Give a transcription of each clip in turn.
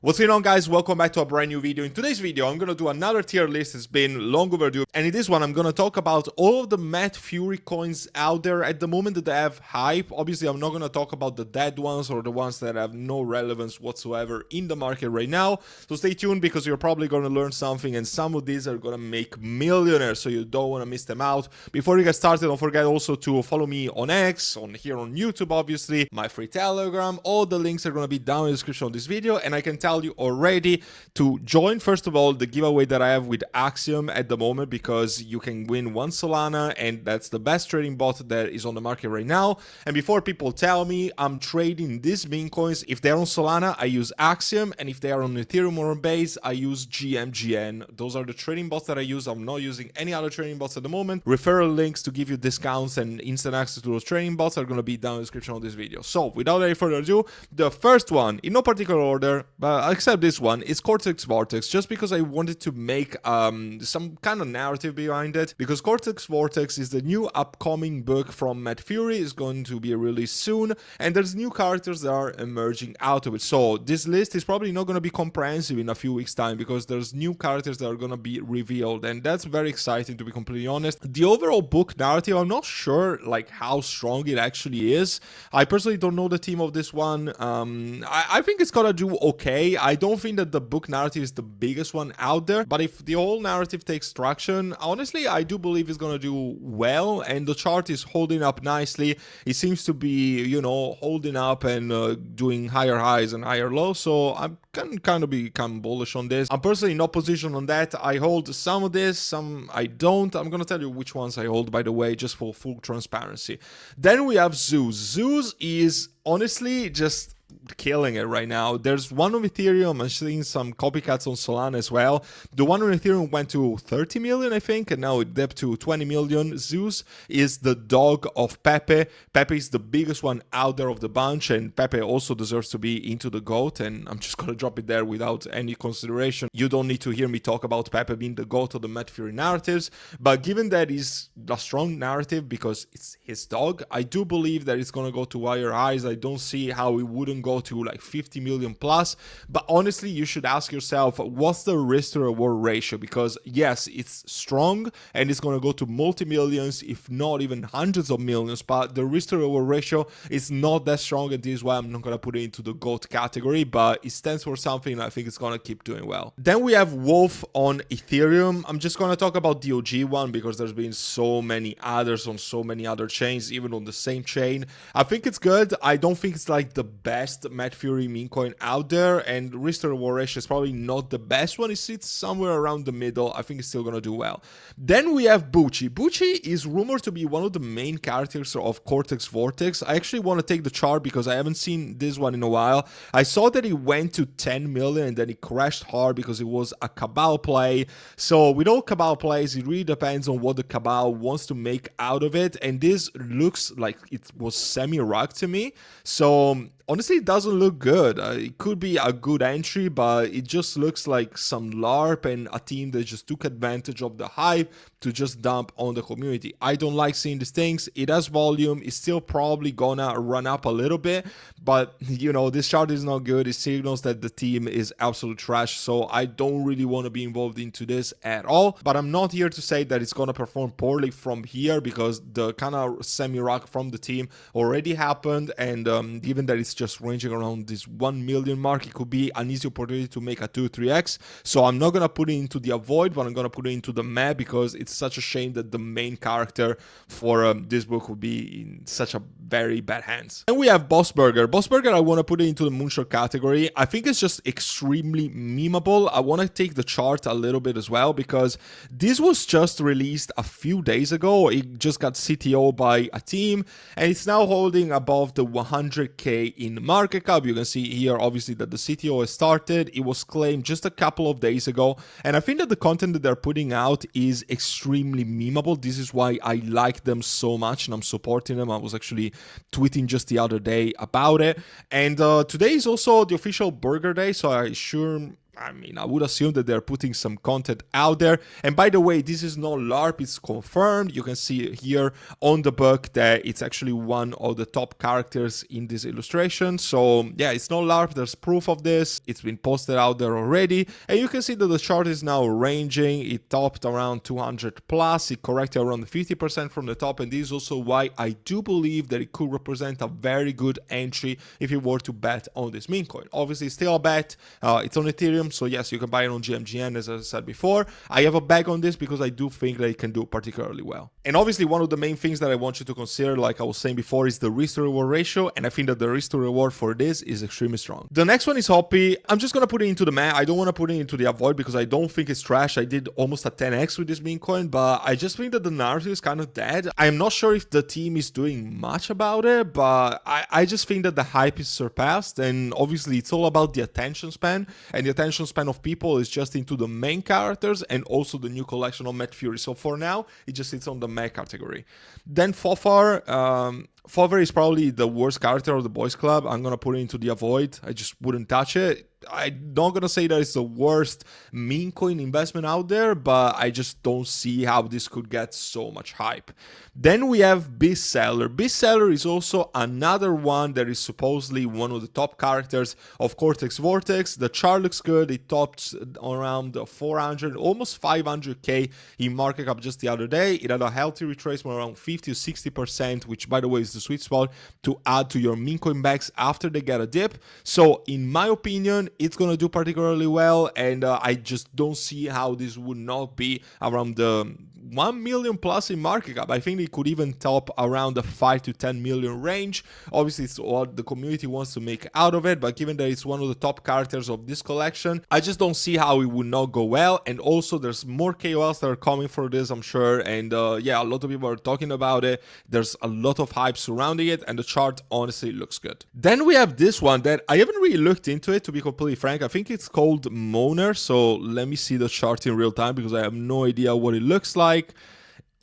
What's going on, guys? Welcome back to a brand new video. In today's video, I'm going to do another tier list. It's been long overdue. And in this one, I'm going to talk about all of the Met Fury coins out there at the moment that have hype. Obviously, I'm not going to talk about the dead ones or the ones that have no relevance whatsoever in the market right now. So stay tuned because you're probably going to learn something, and some of these are going to make millionaires, so you don't want to miss them out. Before you get started, don't forget also to follow me on X, here on YouTube, obviously, my free Telegram. All the links are going to be down in the description of this video, and I can tell you already to join, first of all, the giveaway that I have with Axiom at the moment, because you can win 1 Solana, and that's the best trading bot that is on the market right now. And before people tell me I'm trading these Memecoins, if they're on Solana, I use Axiom, and if they are on Ethereum or on Base, I use GMGN. Those are the trading bots that I use. I'm not using any other trading bots at the moment. Referral links to give you discounts and instant access to those trading bots are going to be down in the description of this video. So without any further ado, the first one, in no particular order, but except this one, is Cortex Vortex, just because I wanted to make some kind of narrative behind it, because Cortex Vortex is the new upcoming book from Met Fury. Is going to be released soon, and there's new characters that are emerging out of it. So this list is probably not going to be comprehensive in a few weeks time, because there's new characters that are going to be revealed, and that's very exciting, to be completely honest. The overall book narrative, I'm not sure like how strong it actually is. I personally don't know the team of this one. I think it's gonna do okay. I don't think that the book narrative is the biggest one out there, but if the whole narrative takes traction, honestly, I do believe it's gonna do well, and the chart is holding up nicely. It seems to be, you know, holding up and doing higher highs and higher lows, so I can kind of become bullish on this. I'm personally in opposition on that. I hold some of this, some I don't. I'm gonna tell you which ones I hold, by the way, just for full transparency. Then we have Zeus. Zeus is honestly just killing it right now. There's one on Ethereum. I'm seeing some copycats on Solana as well. The one on Ethereum went to 30 million, I think, and now it dipped to 20 million. Zeus is the dog of Pepe. Pepe is the biggest one out there of the bunch, and Pepe also deserves to be into the GOAT, and I'm just gonna drop it there without any consideration. You don't need to hear me talk about Pepe being the GOAT of the Met Fury narratives, but given that is a strong narrative because it's his dog, I do believe that it's gonna go to higher highs. I don't see how it wouldn't go to like 50 million plus. But honestly, you should ask yourself, what's the risk to reward ratio? Because yes, it's strong and it's going to go to multi-millions, if not even hundreds of millions, but the risk to reward ratio is not that strong, and this is why I'm not going to put it into the GOAT category, but it stands for something, and I think it's going to keep doing well. Then we have Wolf on Ethereum. I'm just going to talk about the OG one because there's been so many others on so many other chains, even on the same chain. I think it's good. I don't think it's like the best Met Fury meme coin out there, and risk to reward ratio is probably not the best one. It sits somewhere around the middle. I think it's still gonna do well. Then we have Bucci. Bucci is rumored to be one of the main characters of Cortex Vortex. I actually want to take the chart because I haven't seen this one in a while. I saw that it went to 10 million and then it crashed hard because it was a Cabal play. So with all Cabal plays, it really depends on what the Cabal wants to make out of it, and this looks like it was semi-rug to me. So honestly, it doesn't look good. It could be a good entry, but it just looks like some LARP and a team that just took advantage of the hype to just dump on the community. I don't like seeing these things. It has volume. It's still probably gonna run up a little bit, but you know, this chart is not good. It signals that the team is absolute trash, so I don't really want to be involved into this at all. But I'm not here to say that it's gonna perform poorly from here, because the kind of semi-rock from the team already happened, and given that it's just ranging around this 1 million mark, it could be an easy opportunity to make a 2-3x. So I'm not gonna put it into the avoid, but I'm gonna put it into the meh, because it's such a shame that the main character for this book would be in such a very bad hands. And we have Boss Burger. Boss Burger, I want to put it into the moonshot category. I think it's just extremely memeable. I want to take the chart a little bit as well, because this was just released a few days ago. It just got CTO by a team, and it's now holding above the 100k in market cap. You can see here obviously that the CTO has started. It was claimed just a couple of days ago, and I think that the content that they're putting out is extremely memeable. This is why I like them so much and I'm supporting them. I was actually tweeting just the other day about it, and today is also the official burger day, so I mean, I would assume that they're putting some content out there. And by the way, this is not LARP, it's confirmed. You can see here on the book that it's actually one of the top characters in this illustration. So yeah, it's not LARP, there's proof of this. It's been posted out there already. And you can see that the chart is now ranging. It topped around 200 plus. It corrected around 50% from the top. And this is also why I do believe that it could represent a very good entry if you were to bet on this meme coin. Obviously, it's still a bet. It's on Ethereum. So yes, you can buy it on GMGN, as I said before. I have a bag on this because I do think that it can do particularly well. And obviously, one of the main things that I want you to consider, like I was saying before, is the risk to reward ratio. And I think that the risk to reward for this is extremely strong. The next one is Hoppy. I'm just going to put it into the math. I don't want to put it into the avoid because I don't think it's trash. I did almost a 10x with this meme coin, but I just think that the narrative is kind of dead. I'm not sure if the team is doing much about it, but I just think that the hype is surpassed. And obviously, it's all about the attention span. And the attention span of people is just into the main characters and also the new collection of Met Fury. So for now, it just sits on the mech category. Then Fofar. Fofar is probably the worst character of the boys club. I'm going to put it into the avoid. I just wouldn't touch it. I'm not going to say that it's the worst meme coin investment out there, but I just don't see how this could get so much hype. Then we have Bestseller. Bestseller is also another one that is supposedly one of the top characters of Cortex Vortex. The chart looks good. It topped around 400, almost 500k in market cap just the other day. It had a healthy retracement around 50 to 60%, which by the way is the sweet spot to add to your meme coin bags after they get a dip. So in my opinion, it's going to do particularly well, and I just don't see how this would not be around the 1 million plus in market cap. I think it could even top around the 5 to 10 million range. Obviously, it's what the community wants to make out of it, but given that it's one of the top characters of this collection, I just don't see how it would not go well. And also, there's more KOLs that are coming for this, I'm sure, and yeah, a lot of people are talking about it. There's a lot of hype surrounding it, and the chart honestly looks good. Then we have this one that I haven't really looked into it, to be completely frank. I think it's called Moner, so let me see the chart in real time because I have no idea what it looks like.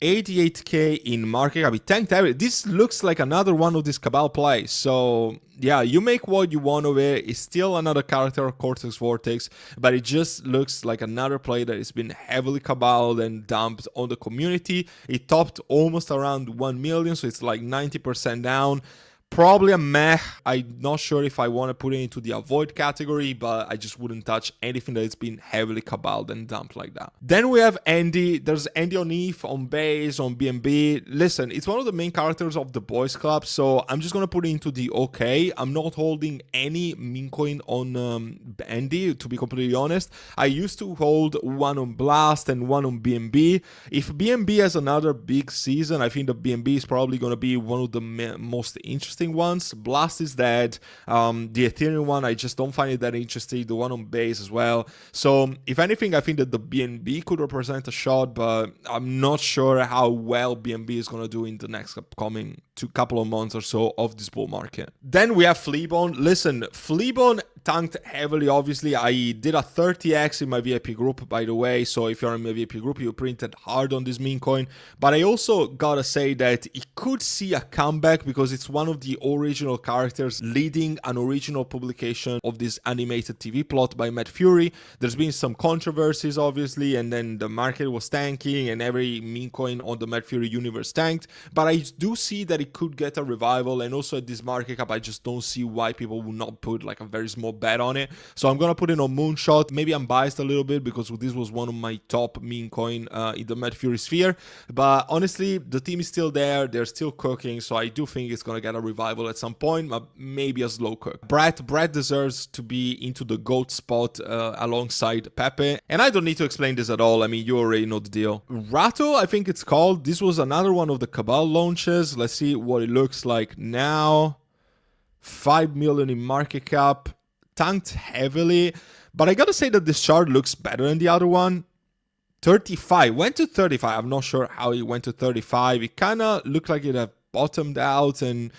88k in market cap. It tanked everything. This looks like another one of these Cabal plays. So yeah, you make what you want of it. It's still another character of Cortex Vortex, but it just looks like another play that has been heavily cabaled and dumped on the community. It topped almost around 1 million, so it's like 90% down. Probably a meh. I'm not sure if I want to put it into the avoid category, but I just wouldn't touch anything that's been heavily cabaled and dumped like that. Then we have Andy. There's Andy on ETH, on Base, on BNB. Listen, it's one of the main characters of the boys club, so I'm just going to put it into the okay. I'm not holding any meme coin on Andy, to be completely honest. I used to hold one on Blast and one on BNB. If BNB has another big season, I think the BNB is probably going to be one of the most interesting ones. Blast is dead. The Ethereum one, I just don't find it that interesting. The one on Base as well. So if anything, I think that the BNB could represent a shot, but I'm not sure how well BNB is going to do in the next upcoming couple of months or so of this bull market. Then we have Fleabone. Listen, Fleabone tanked heavily, obviously. I did a 30x in my VIP group, by the way, so if you're in my VIP group, you printed hard on this meme coin. But I also gotta say that it could see a comeback because it's one of the original characters leading an original publication of this animated TV plot by Met Fury. There's been some controversies, obviously, and then the market was tanking and every meme coin on the Met Fury universe tanked. But I do see that it could get a revival, and also at this market cap, I just don't see why people would not put like a very small bet on it. So I'm gonna put it on Moonshot. Maybe I'm biased a little bit because this was one of my top meme coin in the Met Fury sphere, but honestly the team is still there, they're still cooking, so I do think it's gonna get a revival at some point, but maybe a slow cook. Brett deserves to be into the GOAT spot alongside Pepe, and I don't need to explain this at all. I mean, you already know the deal. Rato, I think it's called. This was another one of the Cabal launches. Let's see what it looks like now. 5 million in market cap, tanked heavily, but I gotta say that this chart looks better than the other one. 35, went to 35. I'm not sure how it went to 35. It kind of looked like it had bottomed out, and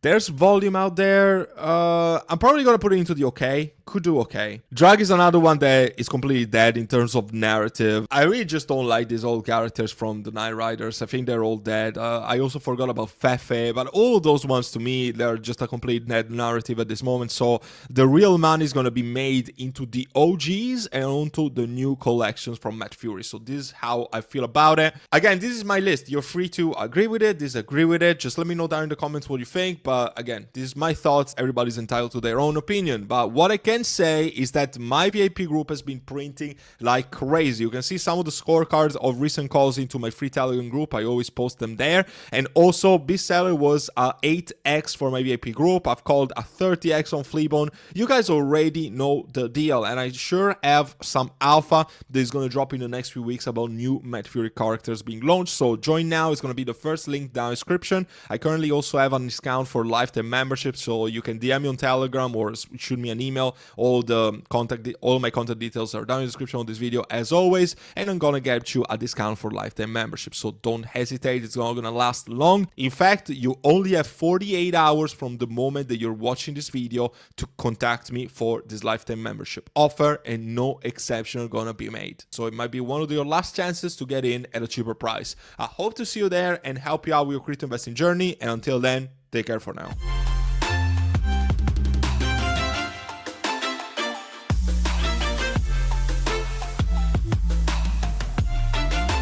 There's volume out there. I'm probably gonna put it into the okay. Could do okay. Drag is another one that is completely dead in terms of narrative. I really just don't like these old characters from the Night Riders. I think they're all dead. I also forgot about Fefe, but all those ones to me, they're just a complete dead narrative at this moment. So the real money is gonna be made into the OGs and onto the new collections from Mad Fury. So this is how I feel about it. Again, this is my list. You're free to agree with it, disagree with it. Just let me know down in the comments what you think. But again, this is my thoughts. Everybody's entitled to their own opinion. But what I can say is that my VIP group has been printing like crazy. You can see some of the scorecards of recent calls into my free Telegram group. I always post them there. And also, bestseller was a 8x for my VIP group. I've called a 30x on Fleabone. You guys already know the deal. And I sure have some alpha that is going to drop in the next few weeks about new Mad Fury characters being launched. So join now. It's going to be the first link down in the description. I currently also have a discount for lifetime membership, so you can DM me on Telegram or shoot me an email. All my contact details are down in the description of this video as always, and I'm gonna get you a discount for lifetime membership, so don't hesitate. It's not gonna last long. In fact, you only have 48 hours from the moment that you're watching this video to contact me for this lifetime membership offer, and no exception are gonna be made. So it might be one of your last chances to get in at a cheaper price. I hope to see you there and help you out with your crypto investing journey, and until then, take care for now.